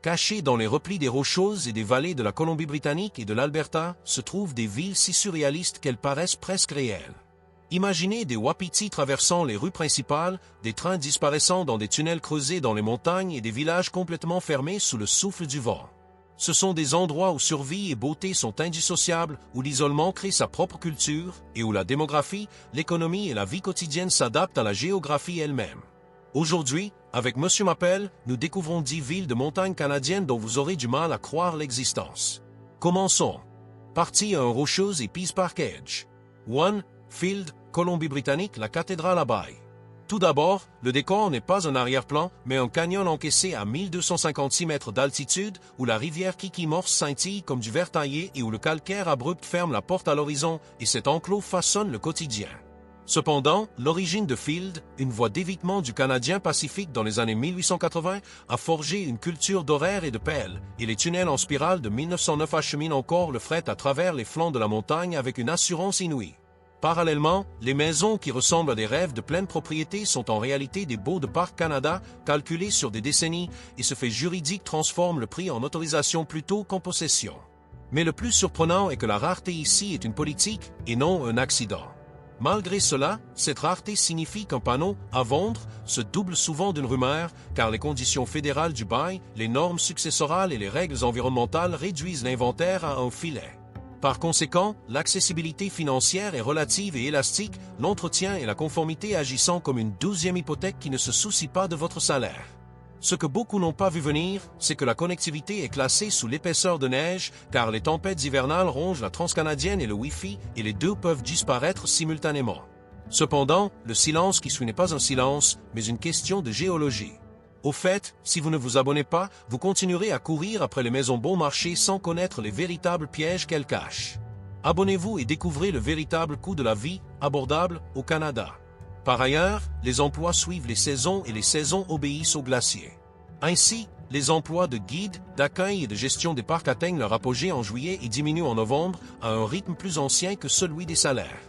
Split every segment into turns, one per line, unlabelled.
Cachées dans les replis des Rocheuses et des vallées de la Colombie-Britannique et de l'Alberta, se trouvent des villes si surréalistes qu'elles paraissent presque réelles. Imaginez des wapitis traversant les rues principales, des trains disparaissant dans des tunnels creusés dans les montagnes et des villages complètement fermés sous le souffle du vent. Ce sont des endroits où survie et beauté sont indissociables, où l'isolement crée sa propre culture, et où la démographie, l'économie et la vie quotidienne s'adaptent à la géographie elle-même. Aujourd'hui, avec Monsieur Mappel, nous découvrons 10 villes de montagne canadiennes dont vous aurez du mal à croire l'existence. Commençons. Partie 1 Rocheuse et Peace Park Edge. 1. Field, Colombie-Britannique, la cathédrale à Bay. Tout d'abord, le décor n'est pas un arrière-plan, mais un canyon encaissé à 1256 mètres d'altitude, où la rivière Kiki-Morse scintille comme du verre taillé et où le calcaire abrupt ferme la porte à l'horizon, et cet enclos façonne le quotidien. Cependant, l'origine de Field, une voie d'évitement du Canadien Pacifique dans les années 1880, a forgé une culture d'horaires et de pelles, et les tunnels en spirale de 1909 acheminent encore le fret à travers les flancs de la montagne avec une assurance inouïe. Parallèlement, les maisons qui ressemblent à des rêves de pleine propriété sont en réalité des baux de Parc Canada, calculés sur des décennies, et ce fait juridique transforme le prix en autorisation plutôt qu'en possession. Mais le plus surprenant est que la rareté ici est une politique et non un accident. Malgré cela, cette rareté signifie qu'un panneau « à vendre » se double souvent d'une rumeur, car les conditions fédérales du bail, les normes successorales et les règles environnementales réduisent l'inventaire à un filet. Par conséquent, l'accessibilité financière est relative et élastique, l'entretien et la conformité agissant comme une 12e hypothèque qui ne se soucie pas de votre salaire. Ce que beaucoup n'ont pas vu venir, c'est que la connectivité est classée sous l'épaisseur de neige, car les tempêtes hivernales rongent la transcanadienne et le Wi-Fi, et les deux peuvent disparaître simultanément. Cependant, le silence qui suit n'est pas un silence, mais une question de géologie. Au fait, si vous ne vous abonnez pas, vous continuerez à courir après les maisons bon marché sans connaître les véritables pièges qu'elles cachent. Abonnez-vous et découvrez le véritable coût de la vie, abordable, au Canada. Par ailleurs, les emplois suivent les saisons et les saisons obéissent aux glaciers. Ainsi, les emplois de guide, d'accueil et de gestion des parcs atteignent leur apogée en juillet et diminuent en novembre à un rythme plus ancien que celui des salaires.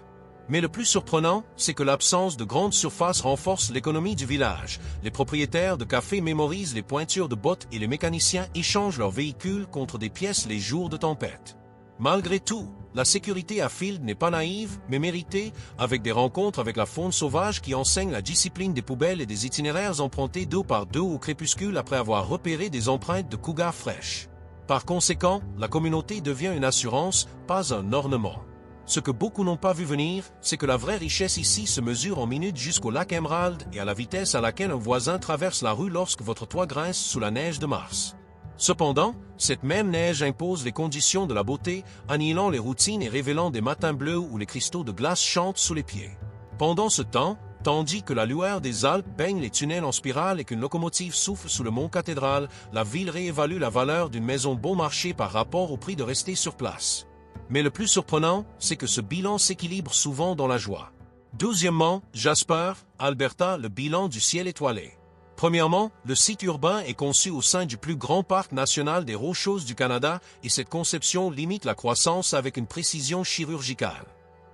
Mais le plus surprenant, c'est que l'absence de grandes surfaces renforce l'économie du village. Les propriétaires de cafés mémorisent les pointures de bottes et les mécaniciens échangent leurs véhicules contre des pièces les jours de tempête. Malgré tout, la sécurité à Field n'est pas naïve, mais méritée, avec des rencontres avec la faune sauvage qui enseignent la discipline des poubelles et des itinéraires empruntés 2 par 2 au crépuscule après avoir repéré des empreintes de cougars fraîches. Par conséquent, la communauté devient une assurance, pas un ornement. Ce que beaucoup n'ont pas vu venir, c'est que la vraie richesse ici se mesure en minutes jusqu'au lac Emerald et à la vitesse à laquelle un voisin traverse la rue lorsque votre toit grince sous la neige de mars. Cependant, cette même neige impose les conditions de la beauté, annihilant les routines et révélant des matins bleus où les cristaux de glace chantent sous les pieds. Pendant ce temps, tandis que la lueur des Alpes baigne les tunnels en spirale et qu'une locomotive souffle sous le mont Cathédrale, la ville réévalue la valeur d'une maison bon marché par rapport au prix de rester sur place. Mais le plus surprenant, c'est que ce bilan s'équilibre souvent dans la joie. Deuxièmement, Jasper, Alberta, le bilan du ciel étoilé. Premièrement, le site urbain est conçu au sein du plus grand parc national des Rocheuses du Canada et cette conception limite la croissance avec une précision chirurgicale.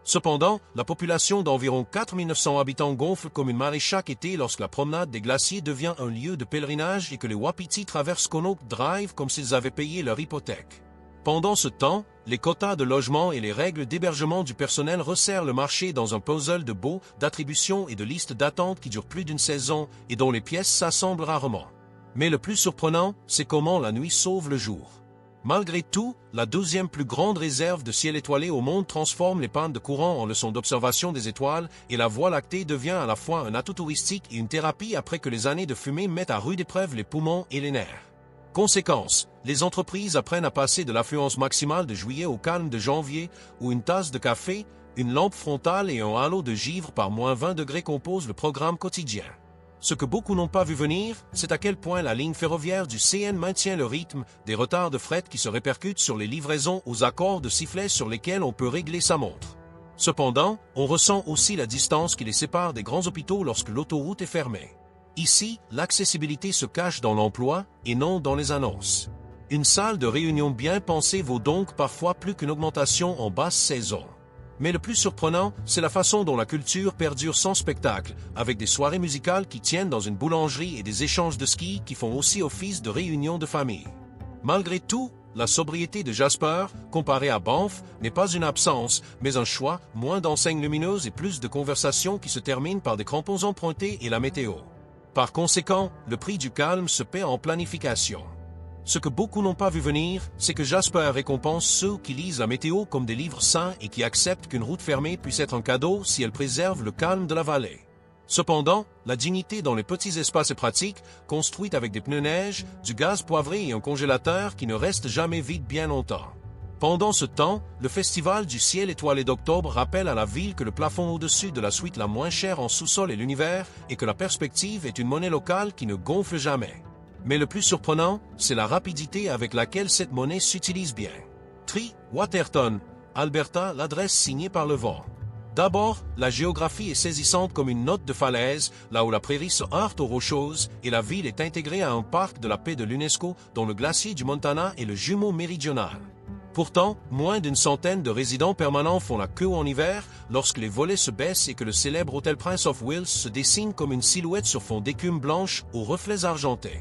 Cependant, la population d'environ 4900 habitants gonfle comme une marée chaque été lorsque la promenade des glaciers devient un lieu de pèlerinage et que les wapitis traversent Conoke Drive comme s'ils avaient payé leur hypothèque. Pendant ce temps, les quotas de logement et les règles d'hébergement du personnel resserrent le marché dans un puzzle de baux, d'attributions et de listes d'attente qui durent plus d'une saison et dont les pièces s'assemblent rarement. Mais le plus surprenant, c'est comment la nuit sauve le jour. Malgré tout, la 2e plus grande réserve de ciel étoilé au monde transforme les pannes de courant en leçons d'observation des étoiles et la Voie lactée devient à la fois un atout touristique et une thérapie après que les années de fumée mettent à rude épreuve les poumons et les nerfs. Conséquence, les entreprises apprennent à passer de l'affluence maximale de juillet au calme de janvier, où une tasse de café, une lampe frontale et un halo de givre par moins 20 degrés composent le programme quotidien. Ce que beaucoup n'ont pas vu venir, c'est à quel point la ligne ferroviaire du CN maintient le rythme, des retards de fret qui se répercutent sur les livraisons aux accords de sifflet sur lesquels on peut régler sa montre. Cependant, on ressent aussi la distance qui les sépare des grands hôpitaux lorsque l'autoroute est fermée. Ici, l'accessibilité se cache dans l'emploi et non dans les annonces. Une salle de réunion bien pensée vaut donc parfois plus qu'une augmentation en basse saison. Mais le plus surprenant, c'est la façon dont la culture perdure sans spectacle, avec des soirées musicales qui tiennent dans une boulangerie et des échanges de ski qui font aussi office de réunion de famille. Malgré tout, la sobriété de Jasper, comparée à Banff, n'est pas une absence, mais un choix, moins d'enseignes lumineuses et plus de conversations qui se terminent par des crampons empruntés et la météo. Par conséquent, le prix du calme se paie en planification. Ce que beaucoup n'ont pas vu venir, c'est que Jasper récompense ceux qui lisent la météo comme des livres saints et qui acceptent qu'une route fermée puisse être un cadeau si elle préserve le calme de la vallée. Cependant, la dignité dans les petits espaces est pratique, construits avec des pneus neige, du gaz poivré et un congélateur qui ne reste jamais vide bien longtemps. Pendant ce temps, le festival du ciel étoilé d'octobre rappelle à la ville que le plafond au-dessus de la suite la moins chère en sous-sol est l'univers et que la perspective est une monnaie locale qui ne gonfle jamais. Mais le plus surprenant, c'est la rapidité avec laquelle cette monnaie s'utilise bien. Waterton, Alberta, l'adresse signée par le vent. D'abord, la géographie est saisissante comme une note de falaise, là où la prairie se heurte aux rocheuses, et la ville est intégrée à un parc de la paix de l'UNESCO, dont le glacier du Montana est le jumeau méridional. Pourtant, moins d'une centaine de résidents permanents font la queue en hiver, lorsque les volets se baissent et que le célèbre hôtel Prince of Wales se dessine comme une silhouette sur fond d'écume blanche aux reflets argentés.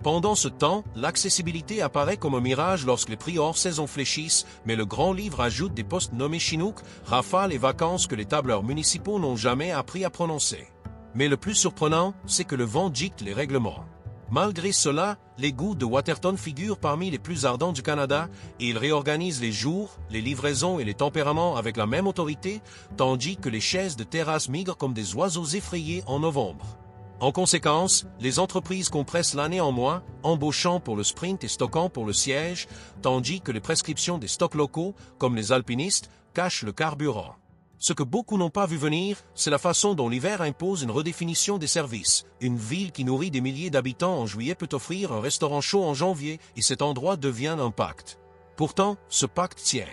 Pendant ce temps, l'accessibilité apparaît comme un mirage lorsque les prix hors saison fléchissent, mais le grand livre ajoute des postes nommés Chinook, rafales et vacances que les tableurs municipaux n'ont jamais appris à prononcer. Mais le plus surprenant, c'est que le vent dicte les règlements. Malgré cela, les goûts de Waterton figurent parmi les plus ardents du Canada et il réorganise les jours, les livraisons et les tempéraments avec la même autorité, tandis que les chaises de terrasse migrent comme des oiseaux effrayés en novembre. En conséquence, les entreprises compressent l'année en mois, embauchant pour le sprint et stockant pour le siège, tandis que les prescriptions des stocks locaux, comme les alpinistes, cachent le carburant. Ce que beaucoup n'ont pas vu venir, c'est la façon dont l'hiver impose une redéfinition des services. Une ville qui nourrit des milliers d'habitants en juillet peut offrir un restaurant chaud en janvier et cet endroit devient un pacte. Pourtant, ce pacte tient.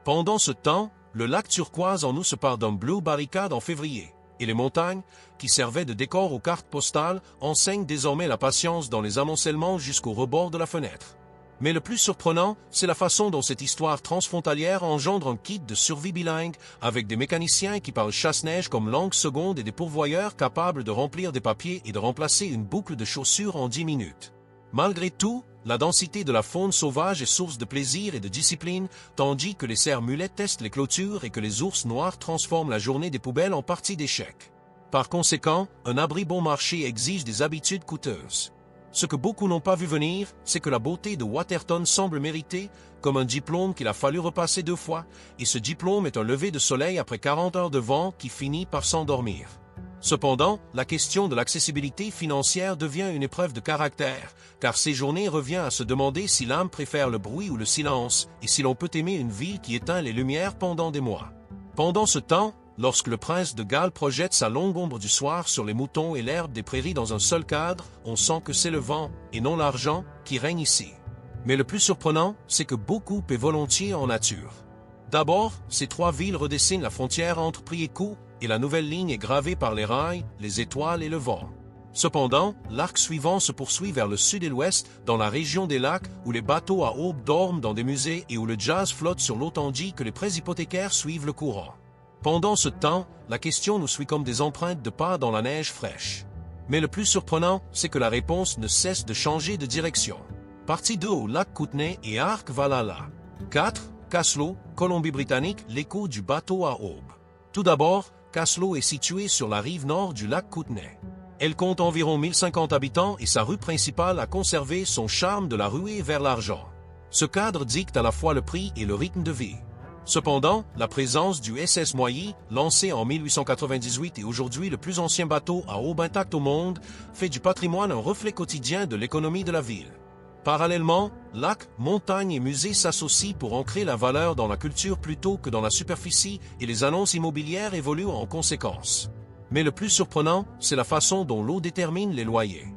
Pendant ce temps, le lac turquoise en nous se part d'un bleu barricade en février. Et les montagnes, qui servaient de décor aux cartes postales, enseignent désormais la patience dans les amoncellements jusqu'au rebord de la fenêtre. Mais le plus surprenant, c'est la façon dont cette histoire transfrontalière engendre un kit de survie bilingue, avec des mécaniciens qui parlent chasse-neige comme langue seconde et des pourvoyeurs capables de remplir des papiers et de remplacer une boucle de chaussures en 10 minutes. Malgré tout, la densité de la faune sauvage est source de plaisir et de discipline, tandis que les cerfs-mulets testent les clôtures et que les ours noirs transforment la journée des poubelles en partie d'échecs. Par conséquent, un abri bon marché exige des habitudes coûteuses. Ce que beaucoup n'ont pas vu venir, c'est que la beauté de Waterton semble méritée, comme un diplôme qu'il a fallu repasser 2 fois, et ce diplôme est un lever de soleil après 40 heures de vent qui finit par s'endormir. Cependant, la question de l'accessibilité financière devient une épreuve de caractère, car séjourner revient à se demander si l'âme préfère le bruit ou le silence, et si l'on peut aimer une ville qui éteint les lumières pendant des mois. Pendant ce temps, lorsque le prince de Galles projette sa longue ombre du soir sur les moutons et l'herbe des prairies dans un seul cadre, on sent que c'est le vent, et non l'argent, qui règne ici. Mais le plus surprenant, c'est que beaucoup paient volontiers en nature. D'abord, ces 3 villes redessinent la frontière entre prix et coût, et la nouvelle ligne est gravée par les rails, les étoiles et le vent. Cependant, l'arc suivant se poursuit vers le sud et l'ouest, dans la région des lacs, où les bateaux à aubes dorment dans des musées et où le jazz flotte sur l'eau tandis que les prêts hypothécaires suivent le courant. Pendant ce temps, la question nous suit comme des empreintes de pas dans la neige fraîche. Mais le plus surprenant, c'est que la réponse ne cesse de changer de direction. Partie 2 au lac Kootenay et Arc Valhalla. 4. Kaslo, Colombie-Britannique, l'écho du bateau à aubes. Tout d'abord, Kaslo est située sur la rive nord du lac Kootenay. Elle compte environ 1050 habitants et sa rue principale a conservé son charme de la ruée vers l'argent. Ce cadre dicte à la fois le prix et le rythme de vie. Cependant, la présence du SS Moyi, lancé en 1898 et aujourd'hui le plus ancien bateau à aubes intactes au monde, fait du patrimoine un reflet quotidien de l'économie de la ville. Parallèlement, lacs, montagnes et musées s'associent pour ancrer la valeur dans la culture plutôt que dans la superficie et les annonces immobilières évoluent en conséquence. Mais le plus surprenant, c'est la façon dont l'eau détermine les loyers.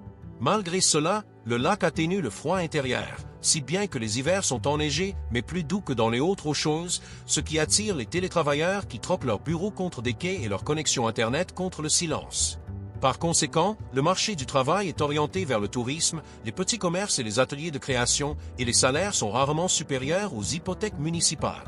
Malgré cela, le lac atténue le froid intérieur, si bien que les hivers sont enneigés mais plus doux que dans les hautes rocheuses, ce qui attire les télétravailleurs qui troquent leurs bureaux contre des quais et leur connexion Internet contre le silence. Par conséquent, le marché du travail est orienté vers le tourisme, les petits commerces et les ateliers de création, et les salaires sont rarement supérieurs aux hypothèques municipales.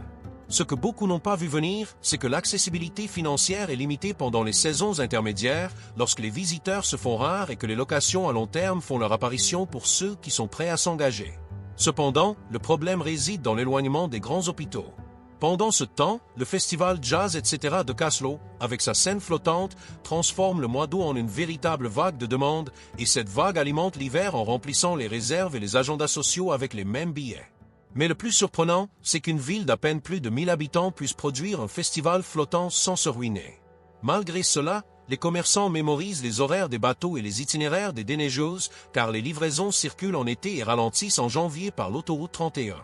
Ce que beaucoup n'ont pas vu venir, c'est que l'accessibilité financière est limitée pendant les saisons intermédiaires, lorsque les visiteurs se font rares et que les locations à long terme font leur apparition pour ceux qui sont prêts à s'engager. Cependant, le problème réside dans l'éloignement des grands hôpitaux. Pendant ce temps, le festival Jazz etc. de Kaslo, avec sa scène flottante, transforme le mois d'août en une véritable vague de demandes, et cette vague alimente l'hiver en remplissant les réserves et les agendas sociaux avec les mêmes billets. Mais le plus surprenant, c'est qu'une ville d'à peine plus de 1000 habitants puisse produire un festival flottant sans se ruiner. Malgré cela, les commerçants mémorisent les horaires des bateaux et les itinéraires des déneigeuses, car les livraisons circulent en été et ralentissent en janvier par l'autoroute 31.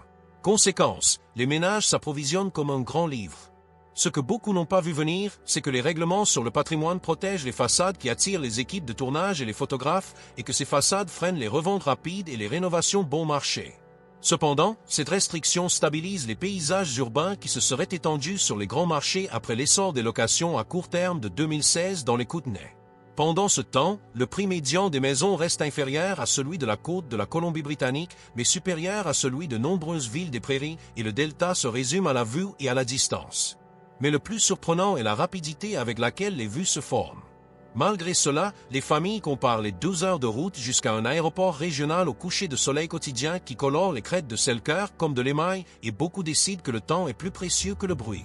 Conséquence, les ménages s'approvisionnent comme un grand livre. Ce que beaucoup n'ont pas vu venir, c'est que les règlements sur le patrimoine protègent les façades qui attirent les équipes de tournage et les photographes, et que ces façades freinent les reventes rapides et les rénovations bon marché. Cependant, cette restriction stabilise les paysages urbains qui se seraient étendus sur les grands marchés après l'essor des locations à court terme de 2016 dans les Kootenay. Pendant ce temps, le prix médian des maisons reste inférieur à celui de la côte de la Colombie-Britannique, mais supérieur à celui de nombreuses villes des prairies, et le delta se résume à la vue et à la distance. Mais le plus surprenant est la rapidité avec laquelle les vues se forment. Malgré cela, les familles comparent les 12 heures de route jusqu'à un aéroport régional au coucher de soleil quotidien qui colore les crêtes de Selkirk comme de l'émail, et beaucoup décident que le temps est plus précieux que le bruit.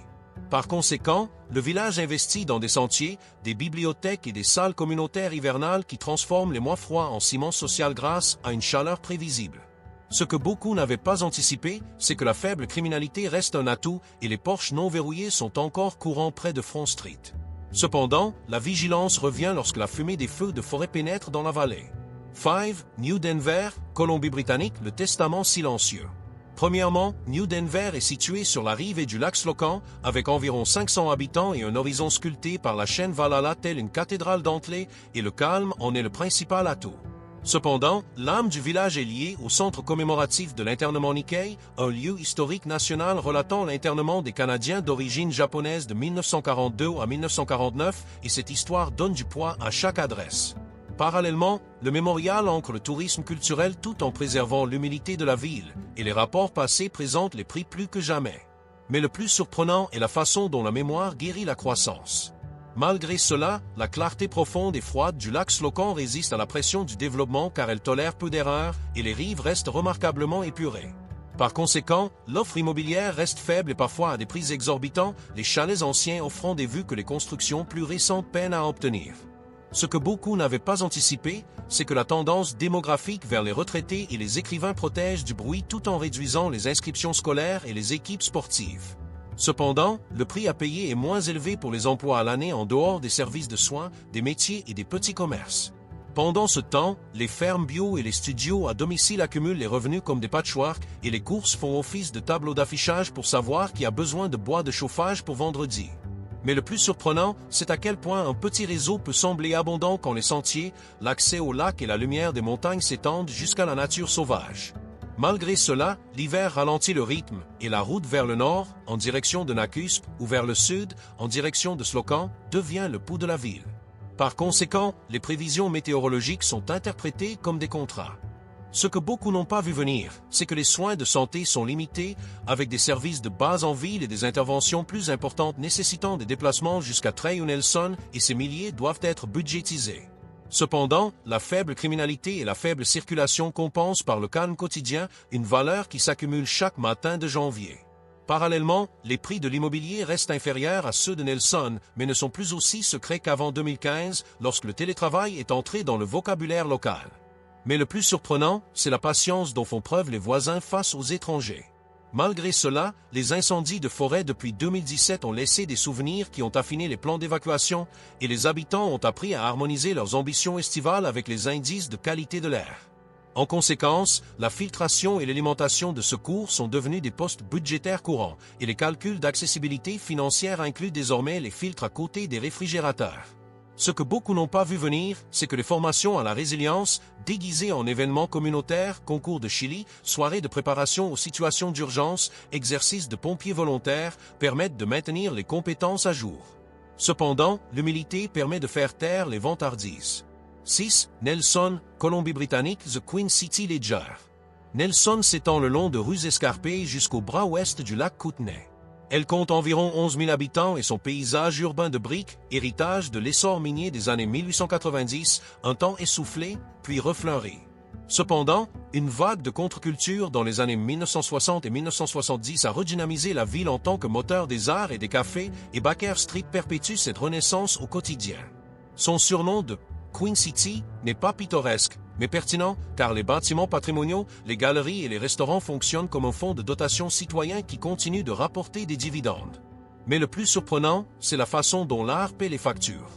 Par conséquent, le village investit dans des sentiers, des bibliothèques et des salles communautaires hivernales qui transforment les mois froids en ciment social grâce à une chaleur prévisible. Ce que beaucoup n'avaient pas anticipé, c'est que la faible criminalité reste un atout et les porches non verrouillés sont encore courants près de Front Street. Cependant, la vigilance revient lorsque la fumée des feux de forêt pénètre dans la vallée. 5. New Denver, Colombie-Britannique, le testament silencieux. Premièrement, New Denver est situé sur la rive du lac Slocan, avec environ 500 habitants et un horizon sculpté par la chaîne Valhalla telle une cathédrale dentelée, et le calme en est le principal atout. Cependant, l'âme du village est liée au centre commémoratif de l'internement Nikkei, un lieu historique national relatant l'internement des Canadiens d'origine japonaise de 1942 à 1949, et cette histoire donne du poids à chaque adresse. Parallèlement, le mémorial ancre le tourisme culturel tout en préservant l'humilité de la ville, et les rapports passés présentent les prix plus que jamais. Mais le plus surprenant est la façon dont la mémoire guérit la croissance. Malgré cela, la clarté profonde et froide du lac Slocan résiste à la pression du développement car elle tolère peu d'erreurs et les rives restent remarquablement épurées. Par conséquent, l'offre immobilière reste faible et parfois à des prix exorbitants, les chalets anciens offrant des vues que les constructions plus récentes peinent à obtenir. Ce que beaucoup n'avaient pas anticipé, c'est que la tendance démographique vers les retraités et les écrivains protège du bruit tout en réduisant les inscriptions scolaires et les équipes sportives. Cependant, le prix à payer est moins élevé pour les emplois à l'année en dehors des services de soins, des métiers et des petits commerces. Pendant ce temps, les fermes bio et les studios à domicile accumulent les revenus comme des patchworks et les courses font office de tableau d'affichage pour savoir qui a besoin de bois de chauffage pour vendredi. Mais le plus surprenant, c'est à quel point un petit réseau peut sembler abondant quand les sentiers, l'accès au lac et la lumière des montagnes s'étendent jusqu'à la nature sauvage. Malgré cela, l'hiver ralentit le rythme et la route vers le nord, en direction de Nakusp, ou vers le sud, en direction de Slocan, devient le pouls de la ville. Par conséquent, les prévisions météorologiques sont interprétées comme des contrats. Ce que beaucoup n'ont pas vu venir, c'est que les soins de santé sont limités, avec des services de base en ville et des interventions plus importantes nécessitant des déplacements jusqu'à Trey ou Nelson, et ces milliers doivent être budgétisés. Cependant, la faible criminalité et la faible circulation compensent par le calme quotidien une valeur qui s'accumule chaque matin de janvier. Parallèlement, les prix de l'immobilier restent inférieurs à ceux de Nelson, mais ne sont plus aussi secrets qu'avant 2015, lorsque le télétravail est entré dans le vocabulaire local. Mais le plus surprenant, c'est la patience dont font preuve les voisins face aux étrangers. Malgré cela, les incendies de forêt depuis 2017 ont laissé des souvenirs qui ont affiné les plans d'évacuation et les habitants ont appris à harmoniser leurs ambitions estivales avec les indices de qualité de l'air. En conséquence, la filtration et l'alimentation de secours sont devenus des postes budgétaires courants et les calculs d'accessibilité financière incluent désormais les filtres à côté des réfrigérateurs. Ce que beaucoup n'ont pas vu venir, c'est que les formations à la résilience, déguisées en événements communautaires, concours de Chili, soirées de préparation aux situations d'urgence, exercices de pompiers volontaires, permettent de maintenir les compétences à jour. Cependant, l'humilité permet de faire taire les vantardises. 6. Nelson, Colombie-Britannique, The Queen City Ledger. Nelson s'étend le long de rues escarpées jusqu'au bras ouest du lac Kootenay. Elle compte environ 11 000 habitants et son paysage urbain de briques, héritage de l'essor minier des années 1890, un temps essoufflé, puis refleuri. Cependant, une vague de contre-culture dans les années 1960 et 1970 a redynamisé la ville en tant que moteur des arts et des cafés, et Baker Street perpétue cette renaissance au quotidien. Son surnom de Queen City n'est pas pittoresque, mais pertinent, car les bâtiments patrimoniaux, les galeries et les restaurants fonctionnent comme un fonds de dotation citoyen qui continue de rapporter des dividendes. Mais le plus surprenant, c'est la façon dont l'art paie les factures.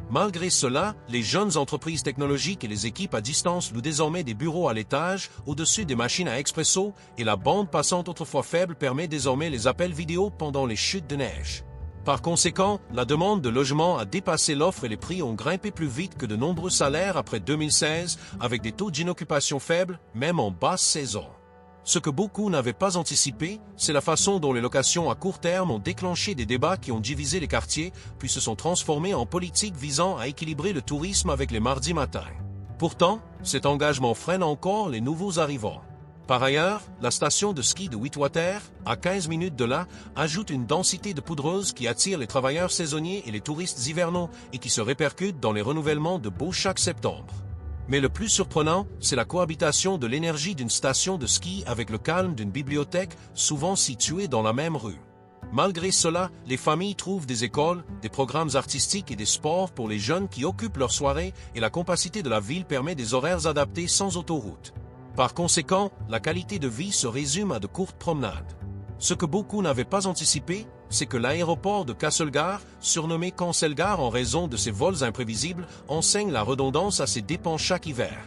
Malgré cela, les jeunes entreprises technologiques et les équipes à distance louent désormais des bureaux à l'étage, au-dessus des machines à expresso, et la bande passante autrefois faible permet désormais les appels vidéo pendant les chutes de neige. Par conséquent, la demande de logement a dépassé l'offre et les prix ont grimpé plus vite que de nombreux salaires après 2016, avec des taux d'inoccupation faibles, même en basse saison. Ce que beaucoup n'avaient pas anticipé, c'est la façon dont les locations à court terme ont déclenché des débats qui ont divisé les quartiers, puis se sont transformés en politique visant à équilibrer le tourisme avec les mardis matins. Pourtant, cet engagement freine encore les nouveaux arrivants. Par ailleurs, la station de ski de Whitwater, à 15 minutes de là, ajoute une densité de poudreuse qui attire les travailleurs saisonniers et les touristes hivernaux et qui se répercute dans les renouvellements de baux chaque septembre. Mais le plus surprenant, c'est la cohabitation de l'énergie d'une station de ski avec le calme d'une bibliothèque, souvent située dans la même rue. Malgré cela, les familles trouvent des écoles, des programmes artistiques et des sports pour les jeunes qui occupent leurs soirées et la compacité de la ville permet des horaires adaptés sans autoroute. Par conséquent, la qualité de vie se résume à de courtes promenades. Ce que beaucoup n'avaient pas anticipé, c'est que l'aéroport de Castlegar, surnommé Cancelgar en raison de ses vols imprévisibles, enseigne la redondance à ses dépens chaque hiver.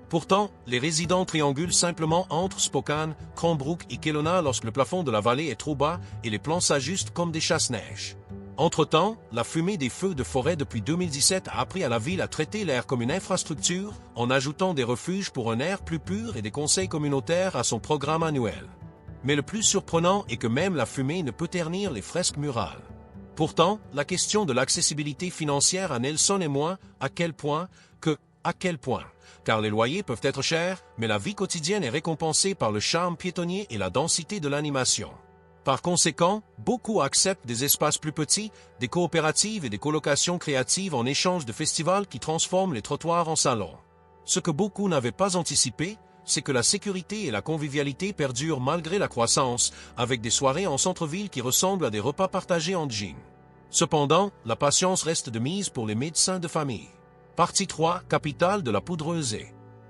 Pourtant, les résidents triangulent simplement entre Spokane, Cranbrook et Kelowna lorsque le plafond de la vallée est trop bas et les plans s'ajustent comme des chasse-neige. Entre-temps, la fumée des feux de forêt depuis 2017 a appris à la ville à traiter l'air comme une infrastructure, en ajoutant des refuges pour un air plus pur et des conseils communautaires à son programme annuel. Mais le plus surprenant est que même la fumée ne peut ternir les fresques murales. Pourtant, la question de l'accessibilité financière à Nelson est moins à quel point. Car les loyers peuvent être chers, mais la vie quotidienne est récompensée par le charme piétonnier et la densité de l'animation. Par conséquent, beaucoup acceptent des espaces plus petits, des coopératives et des colocations créatives en échange de festivals qui transforment les trottoirs en salons. Ce que beaucoup n'avaient pas anticipé, c'est que la sécurité et la convivialité perdurent malgré la croissance, avec des soirées en centre-ville qui ressemblent à des repas partagés en jeans. Cependant, la patience reste de mise pour les médecins de famille. Partie 3, capitale de la poudreuse.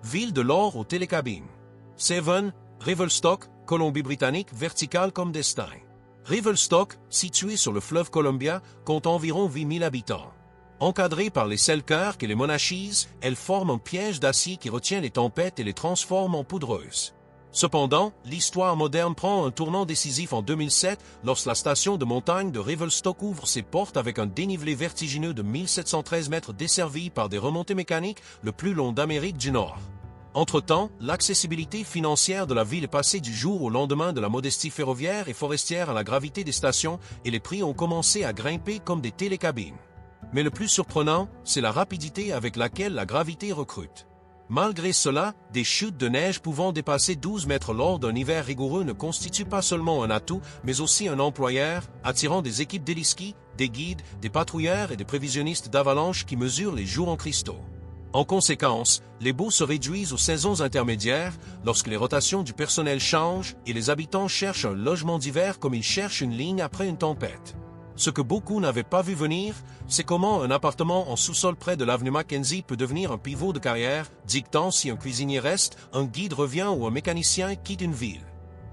Ville de l'or aux télécabines. Seven, Revelstoke, Colombie-Britannique, verticale comme destin. Revelstoke, située sur le fleuve Columbia, compte environ 8 000 habitants. Encadrée par les Selkirk et les Monachies, elle forme un piège d'acier qui retient les tempêtes et les transforme en poudreuses. Cependant, l'histoire moderne prend un tournant décisif en 2007 lorsque la station de montagne de Revelstoke ouvre ses portes avec un dénivelé vertigineux de 1713 mètres desservi par des remontées mécaniques, le plus long d'Amérique du Nord. Entre-temps, l'accessibilité financière de la ville est passée du jour au lendemain de la modestie ferroviaire et forestière à la gravité des stations et les prix ont commencé à grimper comme des télécabines. Mais le plus surprenant, c'est la rapidité avec laquelle la gravité recrute. Malgré cela, des chutes de neige pouvant dépasser 12 mètres lors d'un hiver rigoureux ne constituent pas seulement un atout, mais aussi un employeur, attirant des équipes d'héliski, des guides, des patrouilleurs et des prévisionnistes d'avalanches qui mesurent les jours en cristaux. En conséquence, les baux se réduisent aux saisons intermédiaires, lorsque les rotations du personnel changent et les habitants cherchent un logement d'hiver comme ils cherchent une ligne après une tempête. Ce que beaucoup n'avaient pas vu venir, c'est comment un appartement en sous-sol près de l'avenue Mackenzie peut devenir un pivot de carrière, dictant si un cuisinier reste, un guide revient ou un mécanicien quitte une ville.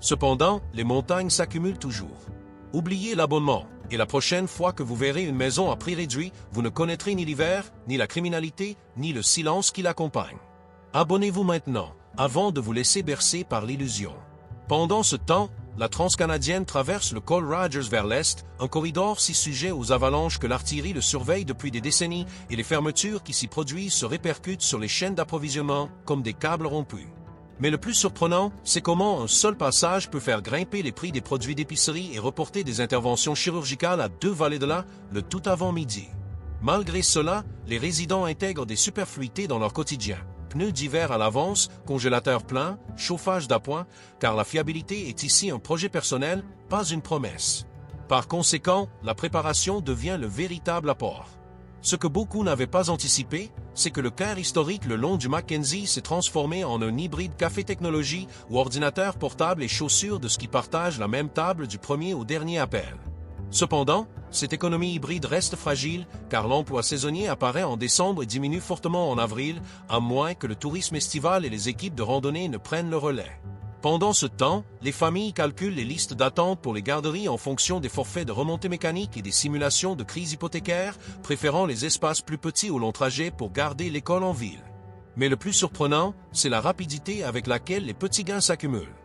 Cependant, les montagnes s'accumulent toujours. Oubliez l'abonnement, et la prochaine fois que vous verrez une maison à prix réduit, vous ne connaîtrez ni l'hiver, ni la criminalité, ni le silence qui l'accompagne. Abonnez-vous maintenant, avant de vous laisser bercer par l'illusion. Pendant ce temps, la transcanadienne traverse le col Rogers vers l'est, un corridor si sujet aux avalanches que l'artillerie le surveille depuis des décennies et les fermetures qui s'y produisent se répercutent sur les chaînes d'approvisionnement comme des câbles rompus. Mais le plus surprenant, c'est comment un seul passage peut faire grimper les prix des produits d'épicerie et reporter des interventions chirurgicales à 2 vallées de là, le tout avant midi. Malgré cela, les résidents intègrent des superfluités dans leur quotidien. Pneus d'hiver à l'avance, congélateur plein, chauffage d'appoint, car la fiabilité est ici un projet personnel, pas une promesse. Par conséquent, la préparation devient le véritable apport. Ce que beaucoup n'avaient pas anticipé, c'est que le cœur historique le long du Mackenzie s'est transformé en un hybride café-technologie ou ordinateur portable et chaussures de ce qui partagent la même table du premier au dernier appel. Cependant, cette économie hybride reste fragile car l'emploi saisonnier apparaît en décembre et diminue fortement en avril, à moins que le tourisme estival et les équipes de randonnée ne prennent le relais. Pendant ce temps, les familles calculent les listes d'attente pour les garderies en fonction des forfaits de remontée mécanique et des simulations de crise hypothécaire, préférant les espaces plus petits au long trajet pour garder l'école en ville. Mais le plus surprenant, c'est la rapidité avec laquelle les petits gains s'accumulent.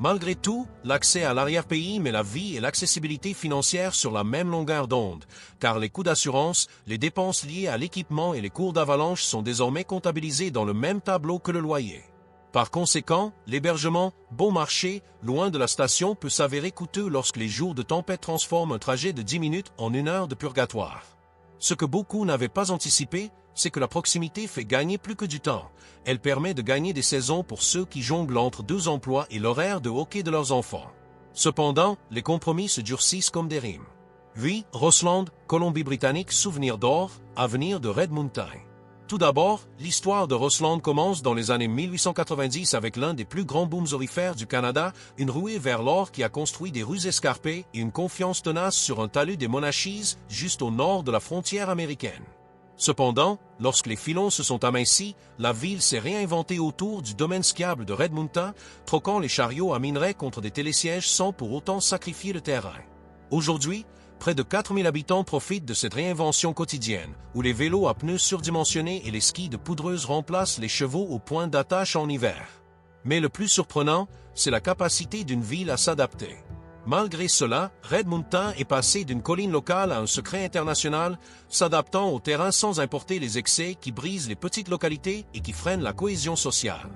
Malgré tout, l'accès à l'arrière-pays met la vie et l'accessibilité financière sur la même longueur d'onde, car les coûts d'assurance, les dépenses liées à l'équipement et les cours d'avalanche sont désormais comptabilisés dans le même tableau que le loyer. Par conséquent, l'hébergement, bon marché, loin de la station peut s'avérer coûteux lorsque les jours de tempête transforment un trajet de 10 minutes en 1 heure de purgatoire. Ce que beaucoup n'avaient pas anticipé, c'est que la proximité fait gagner plus que du temps. Elle permet de gagner des saisons pour ceux qui jonglent entre 2 emplois et l'horaire de hockey de leurs enfants. Cependant, les compromis se durcissent comme des rimes. Oui, Rossland, Colombie-Britannique, souvenir d'or, avenir de Red Mountain. Tout d'abord, l'histoire de Rossland commence dans les années 1890 avec l'un des plus grands booms aurifères du Canada, une ruée vers l'or qui a construit des rues escarpées et une confiance tenace sur un talus des Monachies, juste au nord de la frontière américaine. Cependant, lorsque les filons se sont amincis, la ville s'est réinventée autour du domaine skiable de Red Mountain, troquant les chariots à minerai contre des télésièges sans pour autant sacrifier le terrain. Aujourd'hui, près de 4000 habitants profitent de cette réinvention quotidienne, où les vélos à pneus surdimensionnés et les skis de poudreuse remplacent les chevaux au point d'attache en hiver. Mais le plus surprenant, c'est la capacité d'une ville à s'adapter. Malgré cela, Red Mountain est passé d'une colline locale à un secret international, s'adaptant au terrain sans importer les excès qui brisent les petites localités et qui freinent la cohésion sociale.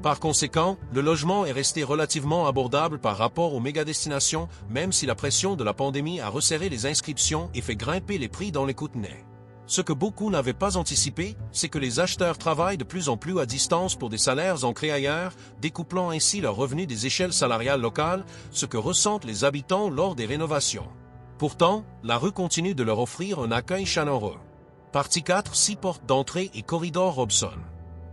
Par conséquent, le logement est resté relativement abordable par rapport aux méga-destinations, même si la pression de la pandémie a resserré les inscriptions et fait grimper les prix dans les Kootenays. Ce que beaucoup n'avaient pas anticipé, c'est que les acheteurs travaillent de plus en plus à distance pour des salaires ancrés ailleurs, découplant ainsi leurs revenus des échelles salariales locales, ce que ressentent les habitants lors des rénovations. Pourtant, la rue continue de leur offrir un accueil chaleureux. Partie 4, 6 portes d'entrée et corridor Robson.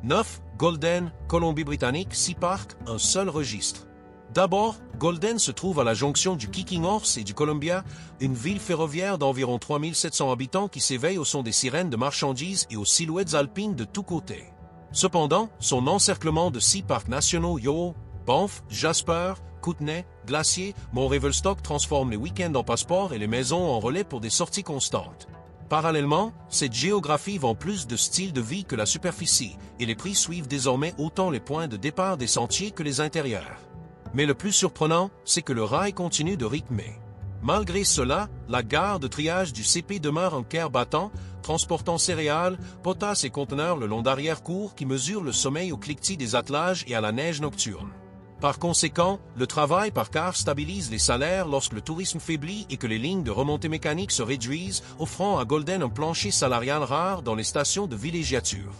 9. Golden, Colombie-Britannique, 6 parcs, un seul registre. D'abord, Golden se trouve à la jonction du Kicking Horse et du Columbia, une ville ferroviaire d'environ 3700 habitants qui s'éveille au son des sirènes de marchandises et aux silhouettes alpines de tous côtés. Cependant, son encerclement de 6 parcs nationaux Yoho, Banff, Jasper, Kootenay, Glacier, Mont-Revelstock transforme les week-ends en passeports et les maisons en relais pour des sorties constantes. Parallèlement, cette géographie vend plus de style de vie que la superficie, et les prix suivent désormais autant les points de départ des sentiers que les intérieurs. Mais le plus surprenant, c'est que le rail continue de rythmer. Malgré cela, la gare de triage du CP demeure un cœur battant, transportant céréales, potasses et conteneurs le long d'arrière-cours qui mesurent le sommeil au cliquetis des attelages et à la neige nocturne. Par conséquent, le travail par car stabilise les salaires lorsque le tourisme faiblit et que les lignes de remontée mécanique se réduisent, offrant à Golden un plancher salarial rare dans les stations de villégiature.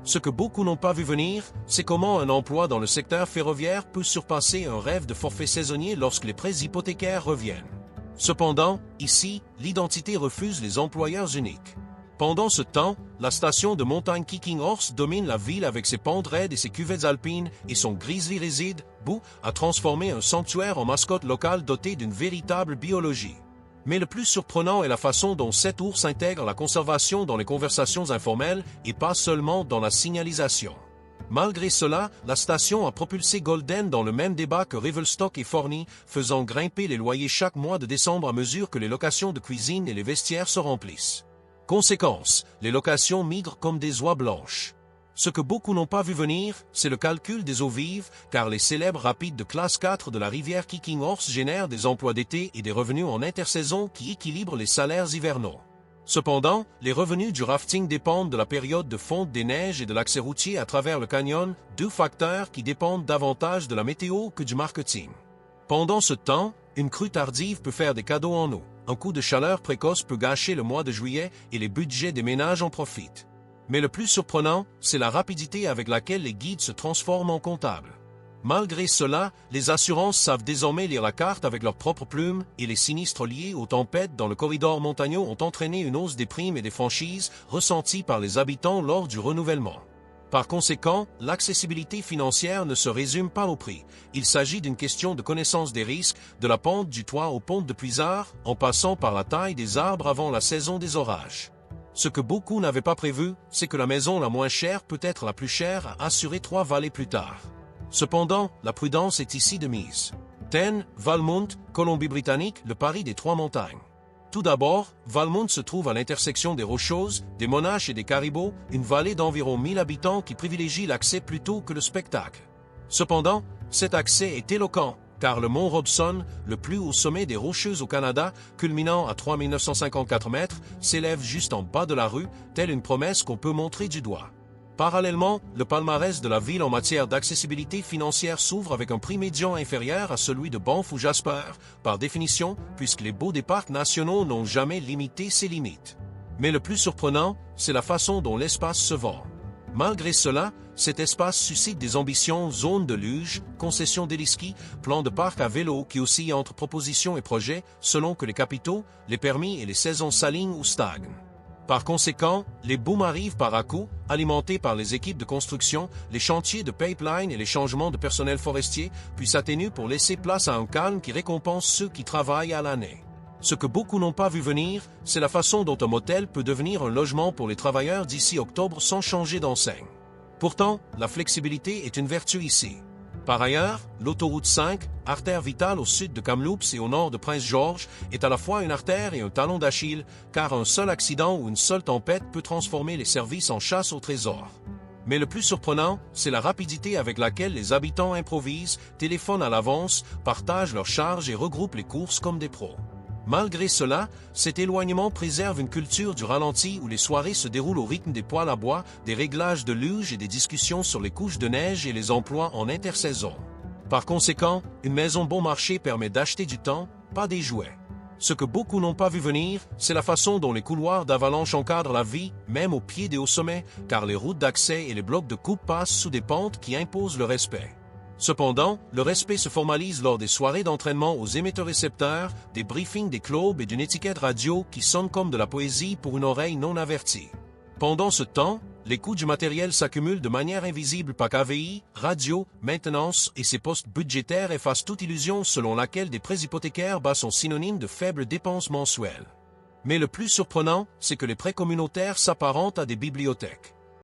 Ce que beaucoup n'ont pas vu venir, c'est comment un emploi dans le secteur ferroviaire peut surpasser un rêve de forfait saisonnier lorsque les prêts hypothécaires reviennent. Cependant, ici, l'identité refuse les employeurs uniques. Pendant ce temps, la station de montagne Kicking Horse domine la ville avec ses pentes raides et ses cuvettes alpines et son Grizzly réside, Boo, a transformé un sanctuaire en mascotte locale dotée d'une véritable biologie. Mais le plus surprenant est la façon dont cet ours intègre la conservation dans les conversations informelles et pas seulement dans la signalisation. Malgré cela, la station a propulsé Golden dans le même débat que Revelstock et Forney, faisant grimper les loyers chaque mois de décembre à mesure que les locations de cuisine et les vestiaires se remplissent. Conséquence, les locations migrent comme des oies blanches. Ce que beaucoup n'ont pas vu venir, c'est le calcul des eaux vives, car les célèbres rapides de classe 4 de la rivière Kicking Horse génèrent des emplois d'été et des revenus en intersaison qui équilibrent les salaires hivernaux. Cependant, les revenus du rafting dépendent de la période de fonte des neiges et de l'accès routier à travers le canyon, 2 facteurs qui dépendent davantage de la météo que du marketing. Pendant ce temps, une crue tardive peut faire des cadeaux en eau. Un coup de chaleur précoce peut gâcher le mois de juillet et les budgets des ménages en profitent. Mais le plus surprenant, c'est la rapidité avec laquelle les guides se transforment en comptables. Malgré cela, les assurances savent désormais lire la carte avec leurs propres plumes et les sinistres liés aux tempêtes dans le corridor montagneux ont entraîné une hausse des primes et des franchises ressenties par les habitants lors du renouvellement. Par conséquent, l'accessibilité financière ne se résume pas au prix. Il s'agit d'une question de connaissance des risques, de la pente du toit aux pontes de puisard, en passant par la taille des arbres avant la saison des orages. Ce que beaucoup n'avaient pas prévu, c'est que la maison la moins chère peut être la plus chère à assurer 3 vallées plus tard. Cependant, la prudence est ici de mise. Ten, Valmont, Colombie-Britannique, le pari des 3 montagnes. Tout d'abord, Valmont se trouve à l'intersection des Rocheuses, des Monaches et des Caribaux, une vallée d'environ 1000 habitants qui privilégie l'accès plutôt que le spectacle. Cependant, cet accès est éloquent, car le mont Robson, le plus haut sommet des Rocheuses au Canada, culminant à 3954 mètres, s'élève juste en bas de la rue, telle une promesse qu'on peut montrer du doigt. Parallèlement, le palmarès de la ville en matière d'accessibilité financière s'ouvre avec un prix médian inférieur à celui de Banff ou Jasper, par définition, puisque les baux des parcs nationaux n'ont jamais limité ces limites. Mais le plus surprenant, c'est la façon dont l'espace se vend. Malgré cela, cet espace suscite des ambitions zones de luge, concessions d'héliski, plans de parc à vélo qui oscillent entre propositions et projets selon que les capitaux, les permis et les saisons s'alignent ou stagnent. Par conséquent, les booms arrivent par à-coups, alimentés par les équipes de construction, les chantiers de pipeline et les changements de personnel forestier, puis s'atténuent pour laisser place à un calme qui récompense ceux qui travaillent à l'année. Ce que beaucoup n'ont pas vu venir, c'est la façon dont un motel peut devenir un logement pour les travailleurs d'ici octobre sans changer d'enseigne. Pourtant, la flexibilité est une vertu ici. Par ailleurs, l'autoroute 5, artère vitale au sud de Kamloops et au nord de Prince-George, est à la fois une artère et un talon d'Achille, car un seul accident ou une seule tempête peut transformer les services en chasse au trésor. Mais le plus surprenant, c'est la rapidité avec laquelle les habitants improvisent, téléphonent à l'avance, partagent leurs charges et regroupent les courses comme des pros. Malgré cela, cet éloignement préserve une culture du ralenti où les soirées se déroulent au rythme des poêles à bois, des réglages de luge et des discussions sur les couches de neige et les emplois en intersaison. Par conséquent, une maison bon marché permet d'acheter du temps, pas des jouets. Ce que beaucoup n'ont pas vu venir, c'est la façon dont les couloirs d'avalanche encadrent la vie, même au pied des hauts sommets, car les routes d'accès et les blocs de coupe passent sous des pentes qui imposent le respect. Cependant, le respect se formalise lors des soirées d'entraînement aux émetteurs-récepteurs, des briefings des clubs et d'une étiquette radio qui sonne comme de la poésie pour une oreille non avertie. Pendant ce temps, les coûts du matériel s'accumulent de manière invisible par KVI, radio, maintenance et ses postes budgétaires effacent toute illusion selon laquelle des prêts hypothécaires bas sont synonymes de faibles dépenses mensuelles. Mais le plus surprenant, c'est que les prêts communautaires s'apparentent à des bibliothèques.